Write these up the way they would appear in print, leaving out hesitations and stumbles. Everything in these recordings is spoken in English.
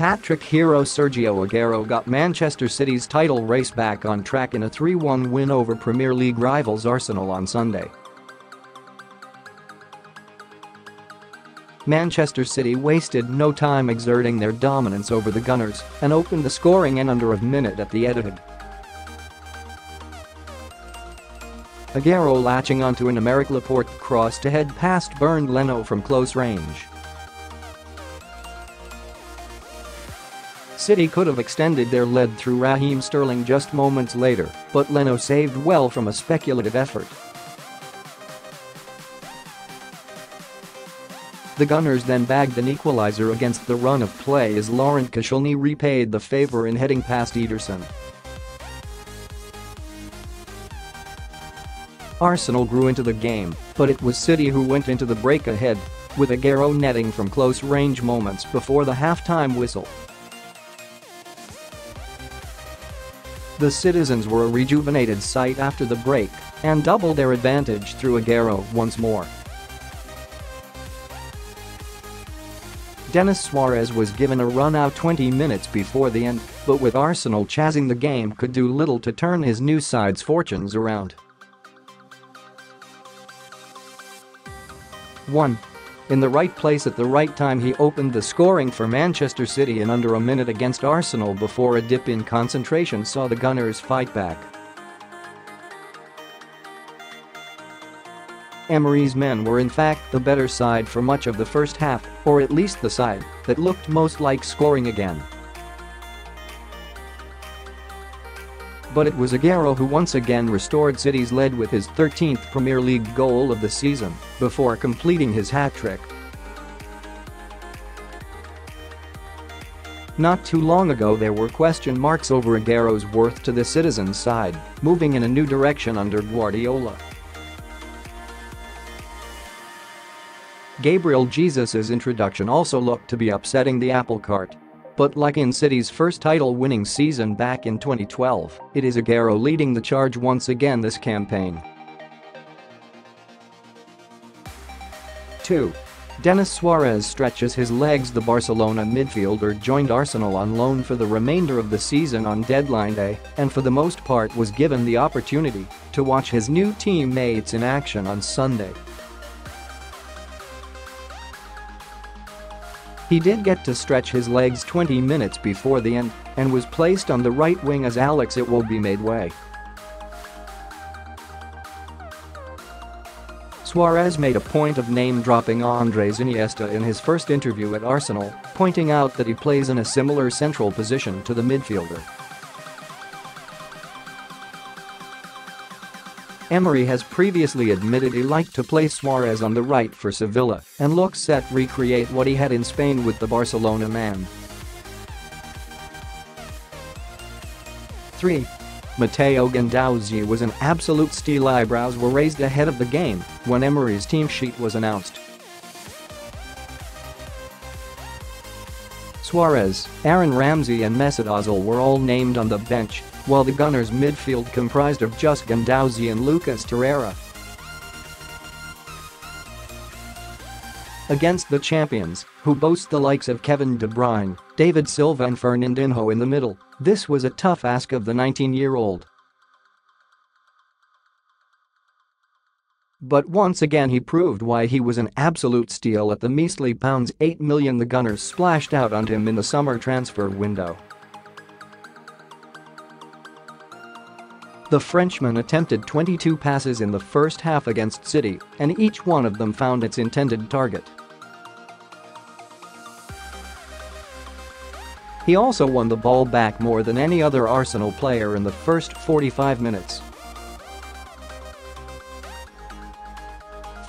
Hat-trick hero Sergio Aguero got Manchester City's title race back on track in a 3-1 win over Premier League rivals Arsenal on Sunday. Manchester City wasted no time exerting their dominance over the Gunners and opened the scoring in under a minute at the Etihad. Aguero latching onto an Aymeric Laporte cross to head past Bernd Leno from close range. City could have extended their lead through Raheem Sterling just moments later, but Leno saved well from a speculative effort. The Gunners then bagged an equaliser against the run of play as Laurent Koscielny repaid the favour in heading past Ederson. Arsenal grew into the game, but it was City who went into the break ahead, with Aguero netting from close range moments before the half-time whistle. The citizens were a rejuvenated sight after the break and doubled their advantage through Aguero once more. Denis Suarez was given a run out 20 minutes before the end, but with Arsenal chasing the game could do little to turn his new side's fortunes around. 1. In the right place at the right time, he opened the scoring for Manchester City in under a minute against Arsenal before a dip in concentration saw the Gunners fight back. Emery's men were in fact the better side for much of the first half, or at least the side that looked most like scoring again. But it was Aguero who once again restored City's lead with his 13th Premier League goal of the season before completing his hat-trick. Not too long ago there were question marks over Aguero's worth to the citizens' side, moving in a new direction under Guardiola. Gabriel Jesus' introduction also looked to be upsetting the apple cart. But like in City's first title-winning season back in 2012, it is Aguero leading the charge once again this campaign. 2. Denis Suarez stretches his legs. The Barcelona midfielder joined Arsenal on loan for the remainder of the season on deadline day and for the most part was given the opportunity to watch his new teammates in action on Sunday. He did get to stretch his legs 20 minutes before the end and was placed on the right wing as Alex Iwobi made way. Suarez made a point of name-dropping Andres Iniesta in his first interview at Arsenal, pointing out that he plays in a similar central position to the midfielder. Emery has previously admitted he liked to play Suarez on the right for Sevilla and looks set to recreate what he had in Spain with the Barcelona man. 3. Matteo Guendouzi was an absolute steal. Eyebrows were raised ahead of the game when Emery's team sheet was announced. Suarez, Ramsey and Mesut Ozil were all named on the bench, while the Gunners' midfield comprised of just Guendouzi and Lucas Torreira. Against the champions, who boast the likes of Kevin De Bruyne, Silva and Fernandinho in the middle, this was a tough ask of the 19-year-old. But once again he proved why he was an absolute steal at the measly £8 million the Gunners splashed out on him in the summer transfer window. The Frenchman attempted 22 passes in the first half against City, and each one of them found its intended target. He also won the ball back more than any other Arsenal player in the first 45 minutes.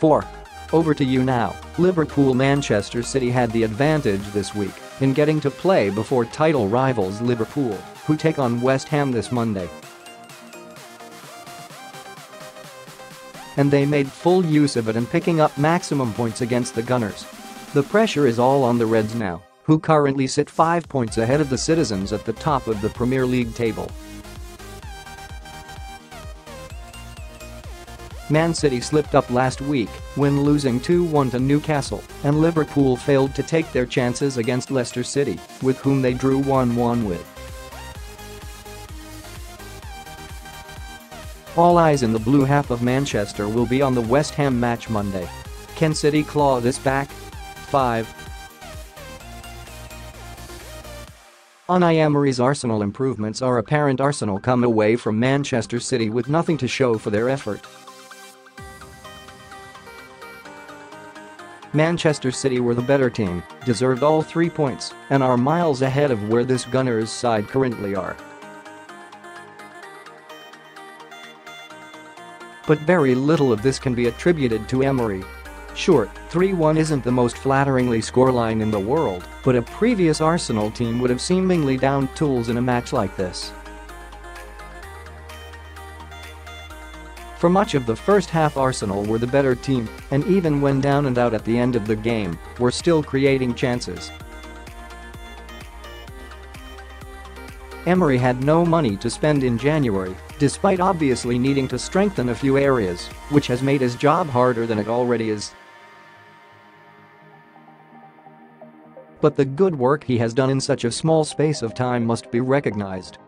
4. Over to you now. Manchester City had the advantage this week in getting to play before title rivals Liverpool, who take on West Ham this Monday. And they made full use of it in picking up maximum points against the Gunners. The pressure is all on the Reds now, who currently sit 5 points ahead of the citizens at the top of the Premier League table. Man City slipped up last week when losing 2-1 to Newcastle, and Liverpool failed to take their chances against Leicester City, with whom they drew 1-1 with. All eyes in the blue half of Manchester will be on the West Ham match Monday. Can City claw this back? 5. Unai Emery's Arsenal improvements are apparent. Arsenal come away from Manchester City with nothing to show for their effort. Manchester City were the better team, deserved all 3 points, and are miles ahead of where this Gunners side currently are. But very little of this can be attributed to Emery. Sure, 3-1 isn't the most flatteringly scoreline in the world, but a previous Arsenal team would have seemingly downed tools in a match like this. For much of the first half, Arsenal were the better team, and even when down and out at the end of the game, were still creating chances. Emery had no money to spend in January, despite obviously needing to strengthen a few areas, which has made his job harder than it already is. But the good work he has done in such a small space of time must be recognized.